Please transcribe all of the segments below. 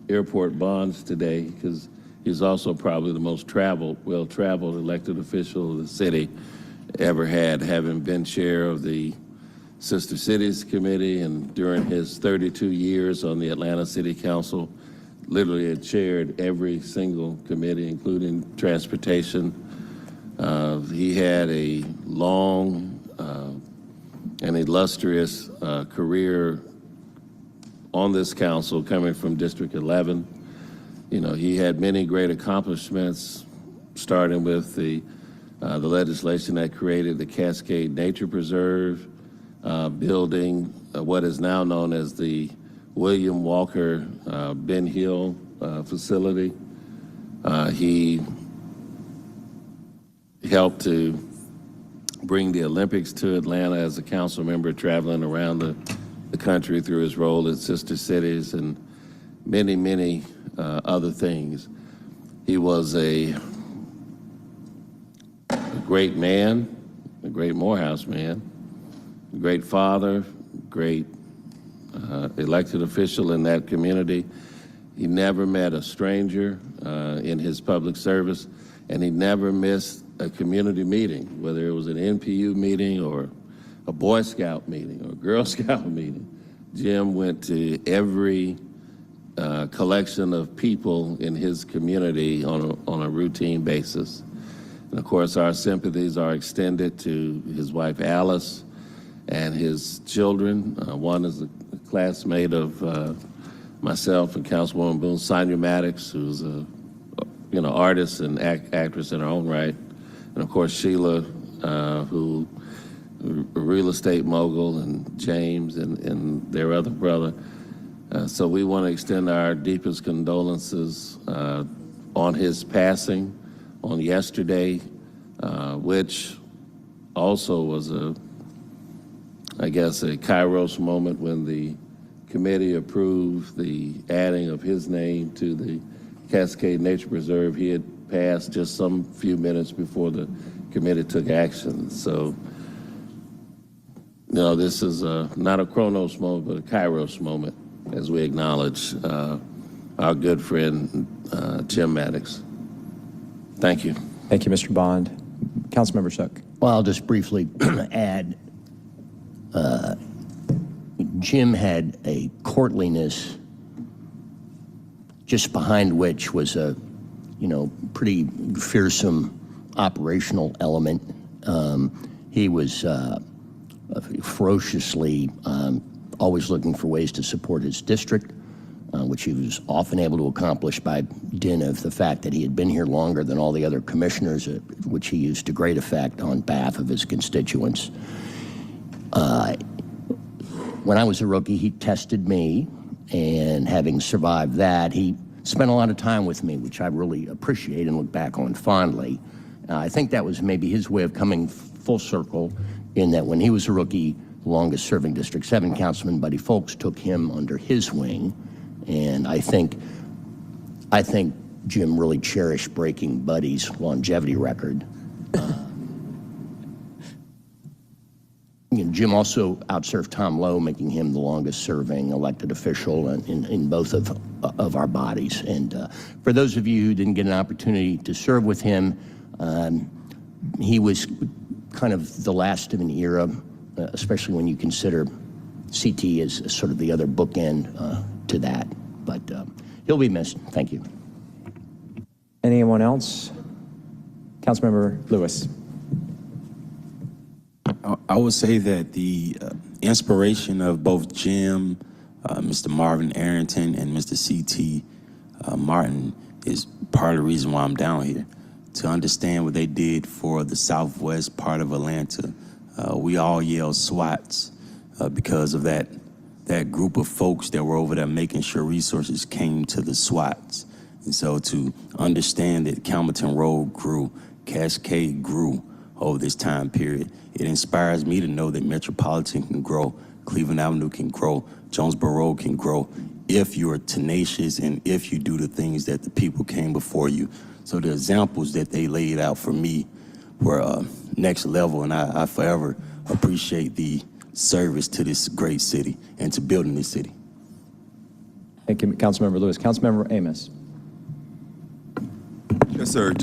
airport bonds today because he's also probably the most well-traveled elected official the city ever had, having been chair of the Sister Cities Committee, and during his 32 years on the Atlanta City Council, literally had chaired every single committee, including transportation. He had a long and illustrious career on this council coming from District 11. You know, he had many great accomplishments, starting with the legislation that created the Cascade Nature Preserve, building what is now known as the William Walker Ben Hill facility. He helped to bring the Olympics to Atlanta as a council member, traveling around the country through his role at Sister Cities and many other things. He was a great man, a great Morehouse man, a great father, great elected official in that community. He never met a stranger in his public service, and he never missed a community meeting, whether it was an NPU meeting or a Boy Scout meeting or a Girl Scout meeting. Jim went to every collection of people in his community on a routine basis. And of course, our sympathies are extended to his wife, Alice, and his children. One is a classmate of myself and Councilwoman Boone, Sonia Maddox, who's a artist and actress in her own right. And of course, Sheila, who a real estate mogul, and James and their other brother. So we want to extend our deepest condolences on his passing on yesterday, which also was I guess a Kairos moment when the committee approved the adding of his name to the Cascade Nature Preserve. He had passed just some few minutes before the committee took action. So, this is not a Chronos moment, but a Kairos moment as we acknowledge our good friend, Jim Maddox. Thank you. Thank you, Mr. Bond. Councilmember Shook. Well, I'll just briefly add, Jim had a courtliness just behind which was a, pretty fearsome operational element. He was ferociously always looking for ways to support his district, which he was often able to accomplish by dint of the fact that he had been here longer than all the other commissioners, which he used to great effect on behalf of his constituents. When I was a rookie, he tested me, and having survived that, he spent a lot of time with me, which I really appreciate and look back on fondly. I think that was maybe his way of coming full circle, in that when he was a rookie, the longest serving District 7 Councilman Buddy Folks took him under his wing. And I think Jim really cherished breaking Buddy's longevity record. Jim also outserved Tom Lowe, making him the longest serving elected official in both of our bodies. And for those of you who didn't get an opportunity to serve with him, he was kind of the last of an era, especially when you consider CT as sort of the other bookend to that. But he'll be missed. Thank you. Anyone else? Councilmember Lewis. I would say that the inspiration of both Jim, Mr. Marvin Arrington, and Mr. C.T. Martin is part of the reason why I'm down here, to understand what they did for the southwest part of Atlanta. We all yell SWATs because of that group of folks that were over there making sure resources came to the SWATs. And so to understand that Campbellton Road grew, Cascade grew over this time period, it inspires me to know that Metropolitan can grow, Cleveland Avenue can grow, Jonesboro Road can grow, if you are tenacious and if you do the things that the people came before you. So the examples that they laid out for me were next level, and I forever appreciate the service to this great city and to building this city. Thank you, Councilmember Lewis. Councilmember Amos. Yes, sir.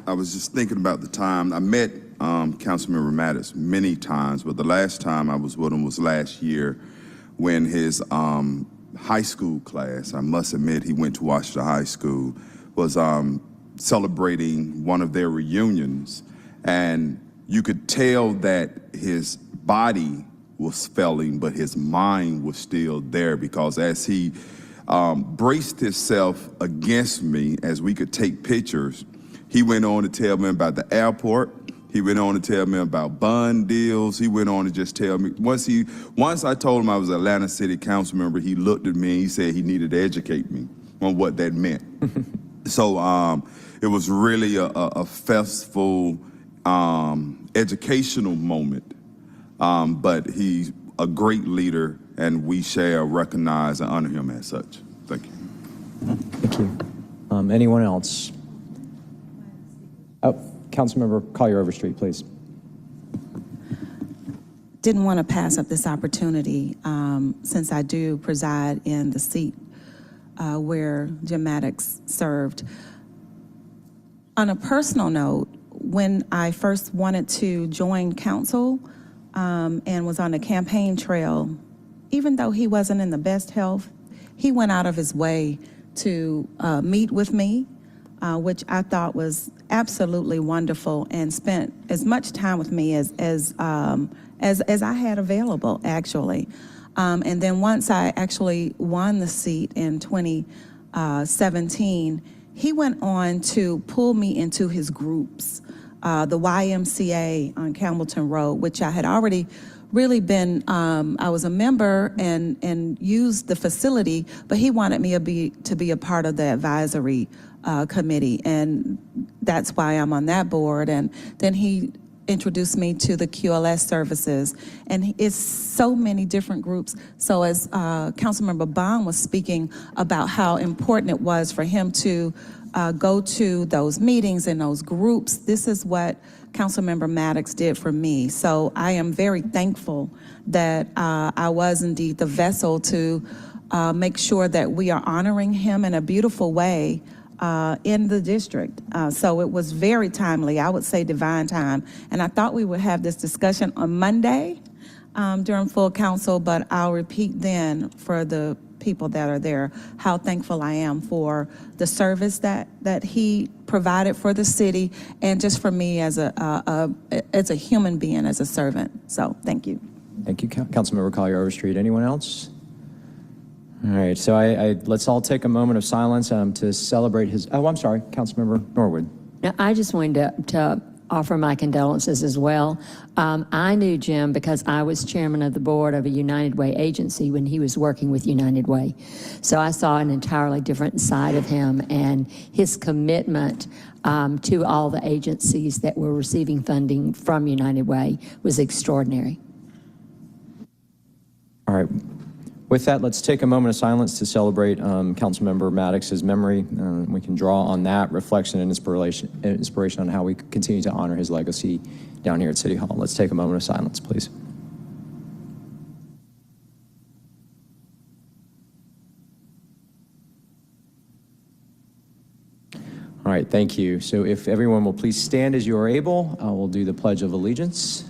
I was just thinking about the time. I met Councilmember Mattis many times, but the last time I was with him was last year when his high school class, I must admit he went to Washington High School, was celebrating one of their reunions. And you could tell that his body was failing, but his mind was still there, because as he braced himself against me as we could take pictures, he went on to tell me about the airport. He went on to tell me about bond deals. He went on to just tell me, once I told him I was an Atlanta City Council member, he looked at me and he said he needed to educate me on what that meant. So it was really a festival, educational moment. But he's a great leader, and we shall recognize and honor him as such. Thank you. Thank you. Anyone else? Oh, Councilmember Collier Overstreet, please. Didn't want to pass up this opportunity since I do preside in the seat where Jim Maddox served. On a personal note, when I first wanted to join council and was on the campaign trail, even though he wasn't in the best health, he went out of his way to meet with me, which I thought was absolutely wonderful, and spent as much time with me as I had available, actually. And then once I actually won the seat in 2017, he went on to pull me into his groups, the YMCA on Campbellton Road, which I had already really been, I was a member and used the facility, but he wanted me to be a part of the advisory committee, and that's why I'm on that board. And then he introduced me to the QLS services, and it's so many different groups. So as Councilmember Bond was speaking about how important it was for him to go to those meetings and those groups, this is what Councilmember Maddox did for me. So I am very thankful that I was indeed the vessel to make sure that we are honoring him in a beautiful way in the district. So it was very timely, I would say divine time. And I thought we would have this discussion on Monday during full council, but I'll repeat then for the people that are there how thankful I am for the service that he provided for the city, and just for me as a human being, as a servant. So thank you. Thank you, Councilmember Collier Overstreet. Anyone else? All right, so let's all take a moment of silence to celebrate his, I'm sorry, Councilmember Norwood. Now, I just wanted to offer my condolences as well. I knew Jim because I was chairman of the board of a United Way agency when he was working with United Way. So I saw an entirely different side of him, and his commitment to all the agencies that were receiving funding from United Way was extraordinary. All right. With that, let's take a moment of silence to celebrate Councilmember Maddox's memory. We can draw on that reflection and inspiration on how we continue to honor his legacy down here at City Hall. Let's take a moment of silence, please. All right, thank you. So if everyone will please stand as you are able, we'll do the Pledge of Allegiance.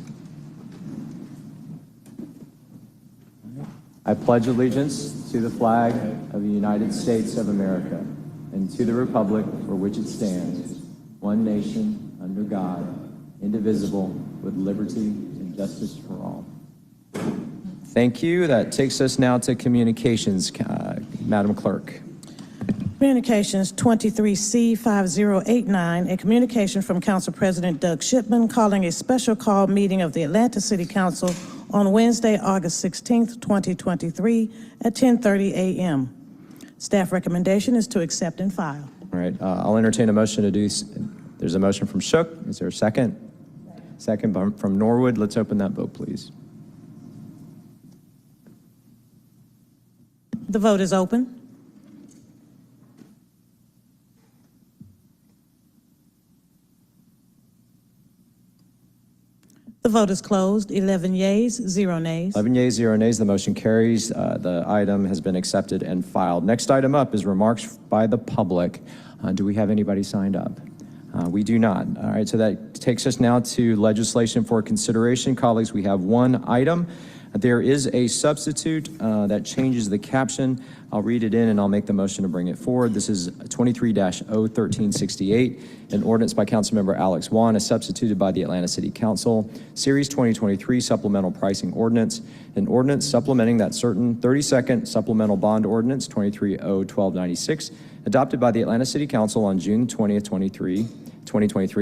I pledge allegiance to the flag of the United States of America and to the republic for which it stands, one nation, under God, indivisible, with liberty and justice for all. Thank you. That takes us now to communications. Madam Clerk. Communications 23C5089, a communication from Council President Doug Shipman calling a special call meeting of the Atlanta City Council on Wednesday, August 16th, 2023 at 10:30 a.m. Staff recommendation is to accept and file. All right, I'll entertain a motion to do. There's a motion from Shook. Is there a second? Second from Norwood. Let's open that vote, please. The vote is open. The The vote is closed. 11 yeas, 0 nays. 11 yeas, 0 nays. The motion carries. The item has been accepted and filed. Next item up is remarks by the public. Do we have anybody signed up? We do not. All right, so that takes us now to legislation for consideration. Colleagues, we have one item. There is a substitute that changes the caption. I'll read it in and I'll make the motion to bring it forward. This is 23-01368, an ordinance by Councilmember Alex Wan, as substituted by the Atlanta City Council, Series 2023 Supplemental Pricing Ordinance, an ordinance supplementing that certain 32nd Supplemental Bond Ordinance 23-01296, adopted by the Atlanta City Council on June 20th, 2023,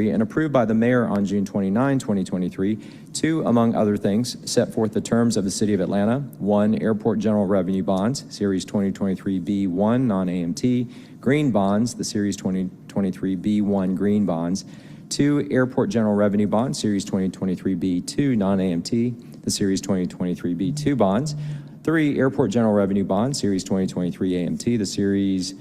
and approved by the mayor on June 29, 2023, to, among other things, set forth the terms of the City of Atlanta: 1, Airport General Revenue Bonds, Series 2023 B1 non-AMT, Green Bonds, the Series 2023 B1 Green Bonds; 2, Airport General Revenue Bonds, Series 2023 B2 non-AMT, the Series 2023 B2 Bonds; 3, Airport General Revenue Bonds, Series 2023 AMT, the Series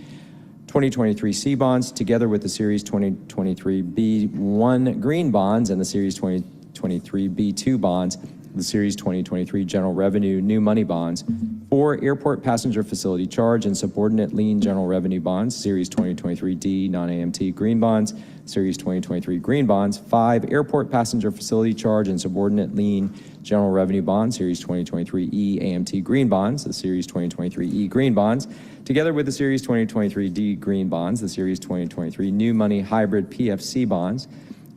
2023 C bonds, together with the Series 2023 B1 Green Bonds and the Series 2023 B2 bonds, the Series 2023 General Revenue New Money Bonds; 4, Airport Passenger Facility Charge and Subordinate Lien General Revenue Bonds, Series 2023 D non-AMT Green Bonds, Series 2023 Green Bonds; 5, Airport Passenger Facility Charge and Subordinate Lien General Revenue Bonds, Series 2023 E AMT Green Bonds, the Series 2023 E Green Bonds, together with the Series 2023 D Green Bonds, the Series 2023 New Money Hybrid PFC Bonds;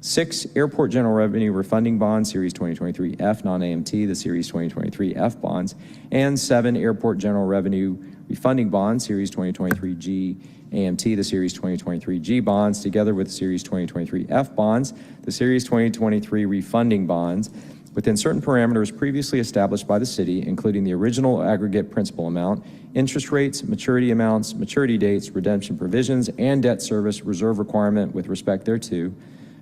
6, Airport General Revenue Refunding Bonds, Series 2023 F non-AMT, the Series 2023 F Bonds; and 7, Airport General Revenue Refunding Bonds, Series 2023 G AMT, the Series 2023 G Bonds, together with the Series 2023 F Bonds, the Series 2023 Refunding Bonds, within certain parameters previously established by the city, including the original aggregate principal amount, interest rates, maturity amounts, maturity dates, redemption provisions, and debt service reserve requirement with respect thereto;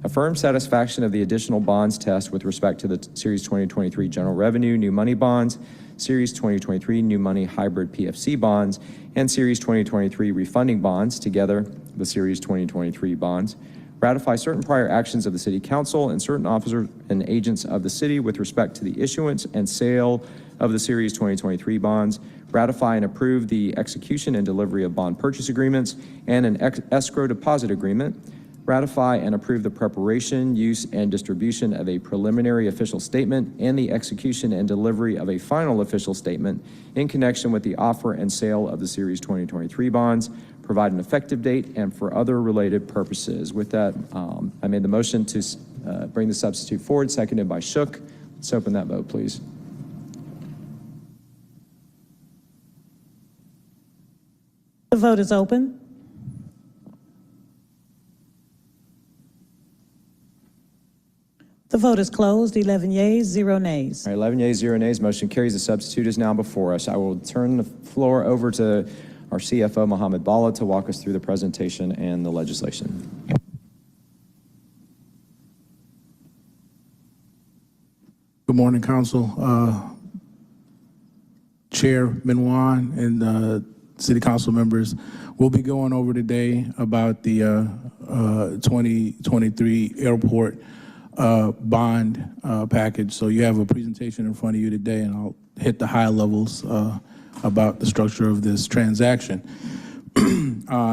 affirm satisfaction of the additional bonds test with respect to the Series 2023 General Revenue New Money Bonds, Series 2023 New Money Hybrid PFC Bonds, and Series 2023 Refunding Bonds, together the Series 2023 bonds; ratify certain prior actions of the City Council and certain officers and agents of the city with respect to the issuance and sale of the Series 2023 bonds; ratify and approve the execution and delivery of bond purchase agreements and an escrow deposit agreement; ratify and approve the preparation, use, and distribution of a preliminary official statement and the execution and delivery of a final official statement in connection with the offer and sale of the Series 2023 bonds, provide an effective date, and for other related purposes. With that, I made the motion to bring the substitute forward, seconded by Shook. Let's open that vote, please. The vote is open. The vote is closed. 11 yeas, 0 nays. All right, 11 yeas, 0 nays. Motion carries. The substitute is now before us. I will turn the floor over to our CFO, Mohammed Bala, to walk us through the presentation and the legislation. Good morning, Council. Chair Minwan and City Council members, we'll be going over today about the 2023 airport bond package. So you have a presentation in front of you today, and I'll hit the high levels about the structure of this transaction.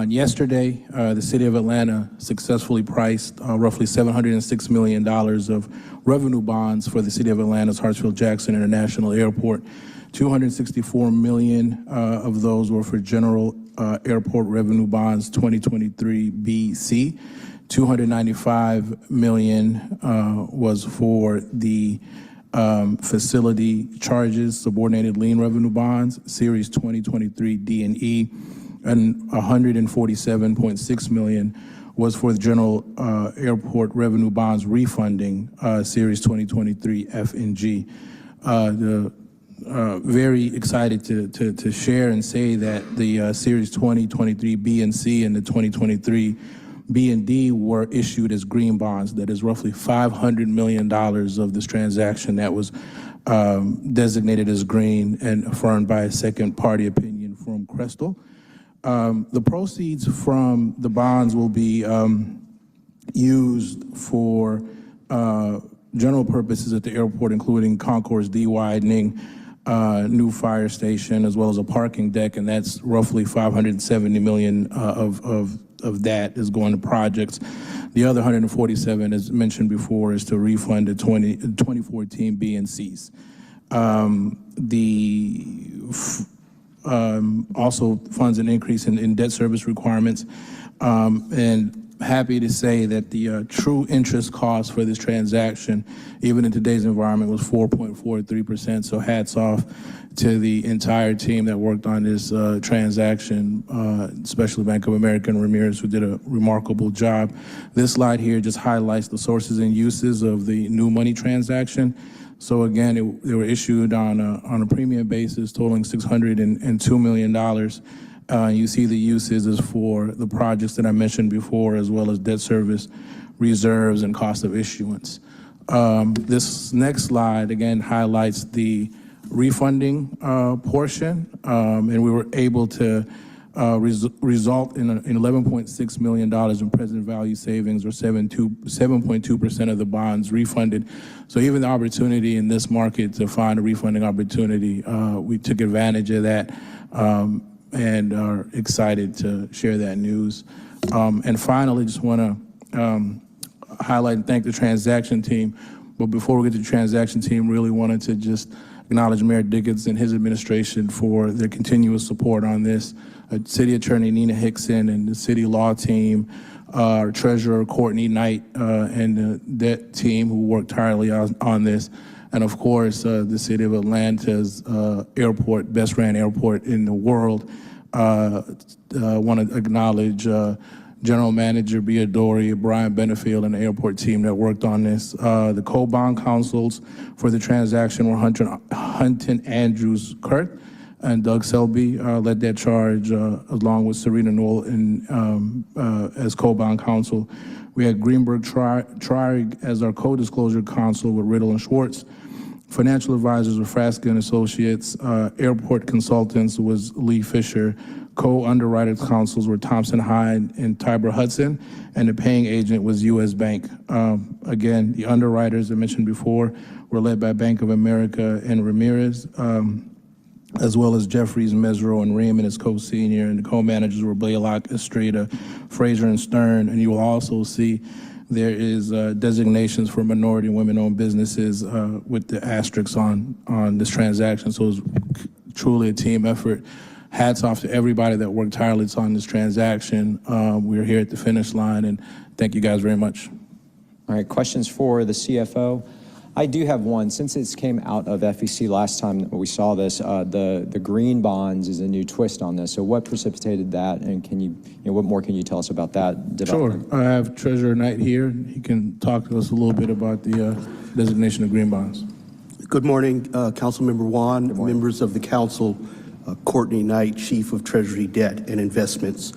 Yesterday, the City of Atlanta successfully priced roughly $706 million of revenue bonds for the City of Atlanta's Hartsfield-Jackson International Airport. $264 million of those were for General Airport Revenue Bonds 2023 BC. $295 million was for the facility charges, subordinated lien revenue bonds, Series 2023 D and E, and $147.6 million was for the General Airport Revenue Bonds refunding, Series 2023 F and G. Very excited to share and say that the Series 2023 B and C and the 2023 B and D were issued as green bonds. That is roughly $500 million of this transaction that was designated as green and affirmed by a second party opinion from Crystal. The proceeds from the bonds will be used for general purposes at the airport, including Concourse D widening, new fire station, as well as a parking deck, and that's roughly $570 million of that is going to projects. The other 147, as mentioned before, is to refund the 2014 B and Cs. Also funds an increase in debt service requirements, and happy to say that the true interest cost for this transaction, even in today's environment, was 4.43%. So hats off to the entire team that worked on this transaction, especially Bank of America and Ramirez, who did a remarkable job. This slide here just highlights the sources and uses of the new money transaction. So again, they were issued on a premium basis totaling $602 million. You see the uses is for the projects that I mentioned before, as well as debt service, reserves, and cost of issuance. This next slide, again, highlights the refunding portion, and we were able to result in $11.6 million in present value savings, or 7.2% of the bonds refunded. So even the opportunity in this market to find a refunding opportunity, we took advantage of that, and are excited to share that news. And finally, just want to highlight and thank the transaction team. But before we get to the transaction team, really wanted to just acknowledge Mayor Diggins and his administration for their continuous support on this. City Attorney Nina Hickson and the city law team, our Treasurer Courtney Knight, and the debt team who worked tirelessly on this. And of course, the City of Atlanta's airport, best ran airport in the world. Want to acknowledge General Manager Bia Dory, Brian Benefield, and the airport team that worked on this. The co-bond counsels for the transaction were Hunton Andrews Kurt and Doug Selby led that charge, along with Serena Knoll as co-bond counsel. We had Greenberg Trierig as our co-disclosure counsel with Riddle and Schwartz. Financial advisors were Frasca and Associates. Airport consultants was Lee Fisher. Co-underwriters counsels were Thompson Hyde and Tiber Hudson, and the paying agent was U.S. Bank. Again, the underwriters I mentioned before were led by Bank of America and Ramirez, as well as Jeffries, Mesro, and Raymond as co-senior, and the co-managers were Blaylock, Estrada, Fraser, and Stern. And you will also see there is designations for minority and women-owned businesses with the asterisks on this transaction. So it's truly a team effort. Hats off to everybody that worked tirelessly on this transaction. We're here at the finish line, and thank you guys very much. All right, questions for the CFO? I do have one. Since it came out of FEC last time that we saw this, the green bonds is a new twist on this. So what precipitated that, and can what more can you tell us about that development? Sure. I have Treasurer Knight here. He can talk to us a little bit about the designation of green bonds. Good morning, Councilmember Juan, members of the council. Courtney Knight, Chief of Treasury Debt and Investments.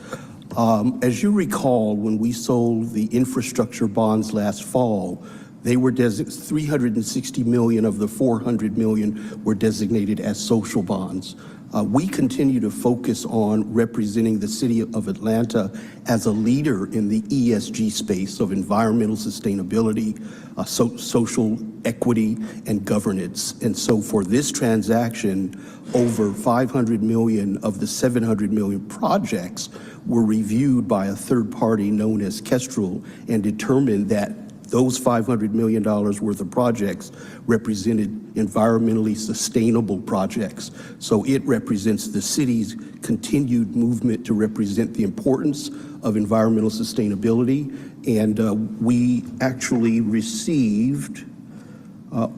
As you recall, when we sold the infrastructure bonds last fall, they were 360 million of the 400 million were designated as social bonds. We continue to focus on representing the city of Atlanta as a leader in the ESG space of environmental sustainability, social equity, and governance. And so for this transaction, over 500 million of the 700 million projects were reviewed by a third party known as Kestrel and determined that those $500 million worth of projects represented environmentally sustainable projects. So it represents the city's continued movement to represent the importance of environmental sustainability. And we actually received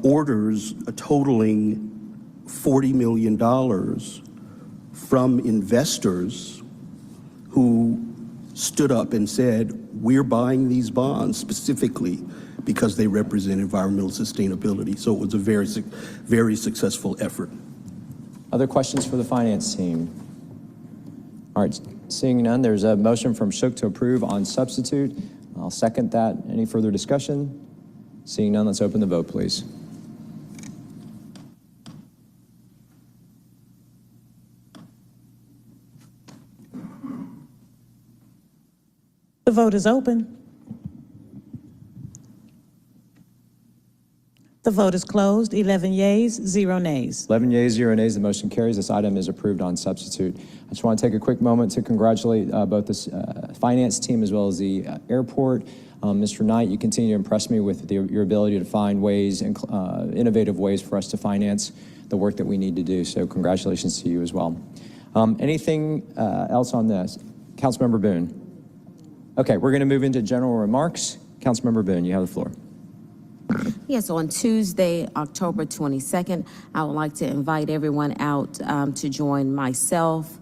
orders totaling $40 million from investors who stood up and said, we're buying these bonds specifically because they represent environmental sustainability. So it was a very successful effort. Other questions for the finance team? All right, seeing none, there's a motion from Shook to approve on substitute. I'll second that. Any further discussion? Seeing none, let's open the vote, please. The vote is open. The vote is closed. 11 yeas, 0 nays. 11 yeas, 0 nays, the motion carries. This item is approved on substitute. I just want to take a quick moment to congratulate both the finance team as well as the airport. Mr. Knight, you continue to impress me with your ability to find ways and innovative ways for us to finance the work that we need to do. So congratulations to you as well. Anything else on this? Councilmember Boone. Okay, we're going to move into general remarks. Councilmember Boone, you have the floor. Yes, on Tuesday, October 22nd, I would like to invite everyone out to join myself,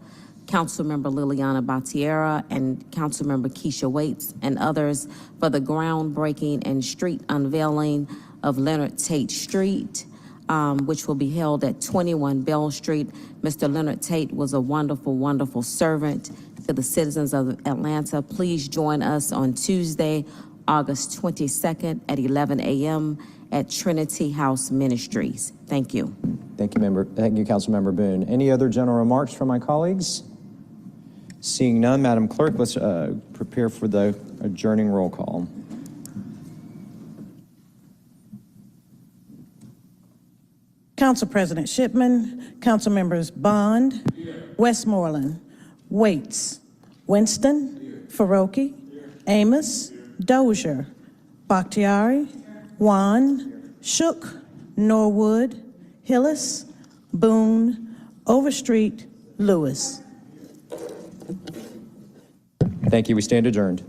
Councilmember Liliana Batiera, and Councilmember Keisha Waits, and others for the groundbreaking and street unveiling of Leonard Tate Street, which will be held at 21 Bell Street. Mr. Leonard Tate was a wonderful, wonderful servant to the citizens of Atlanta. Please join us on Tuesday, August 22nd at 11 a.m. at Trinity House Ministries. Thank you. Thank you, Councilmember Boone. Any other general remarks from my colleagues? Seeing none, Madam Clerk, let's prepare for the adjourning roll call. Council President Shipman, Council Members Bond, Westmoreland, Waits, Winston, Faroki, Amos, Dozier, Bakhtiari, Juan, Shook, Norwood, Hillis, Boone, Overstreet, Lewis. Thank you. We stand adjourned.